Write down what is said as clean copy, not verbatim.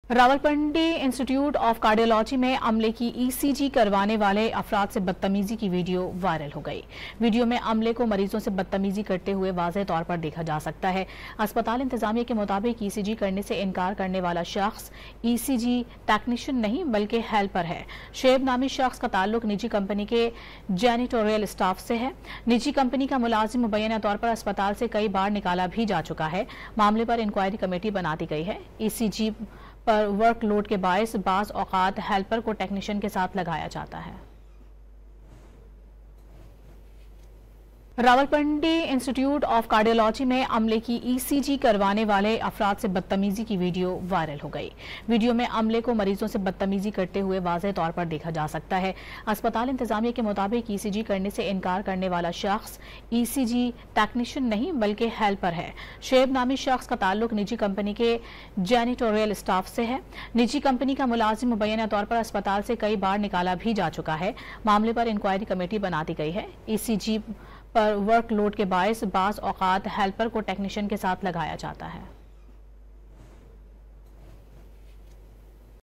Rawalpindi institute of cardiology में अमले की ईसीजी करवाने वाले अफराद से बदतमीजी की वीडियो वायरल हो गई। वीडियो में अमले को मरीजों से बदतमीजी करते हुए वाज़ेह तौर पर देखा जा सकता है। अस्पताल इंतजामिया के मुताबिक ईसीजी करने से इनकार करने वाला शख्स ईसीजी टेक्नीशियन नहीं बल्कि हेल्पर है। शेब नामी शख्स का ताल्लुक निजी कंपनी के जैनिटोरियल स्टाफ से है। निजी कंपनी का मुलाजिम मुबैना तौर पर अस्पताल से कई बार निकाला भी जा चुका है। मामले पर इंक्वायरी कमेटी बना दी गई है। ईसीजी पर वर्कलोड के बायस बाज़ औकात हेल्पर को टेक्नीशियन के साथ लगाया जाता है। रावलपिंडी इंस्टीट्यूट ऑफ कार्डियोलॉजी में अमले की ईसीजी करवाने वाले अफराद से बदतमीजी की वीडियो वायरल हो गई। वीडियो में अमले को मरीजों से बदतमीजी करते हुए वाज़ेह तौर पर देखा जा सकता है। अस्पताल इंतजामिया के मुताबिक ईसीजी करने से इनकार करने वाला शख्स ईसीजी टेक्नीशियन नहीं बल्कि हेल्पर है। शेब नामी शख्स का ताल्लुक निजी कंपनी के जैनिटोरियल स्टाफ से है। निजी कंपनी का मुलाजिम मुबैना तौर पर अस्पताल से कई बार निकाला भी जा चुका है। मामले पर इंक्वायरी कमेटी बना दी गई है। ईसीजी पर वर्कलोड के बायस बाज़ औकात हेल्पर को टेक्नीशियन के साथ लगाया जाता है।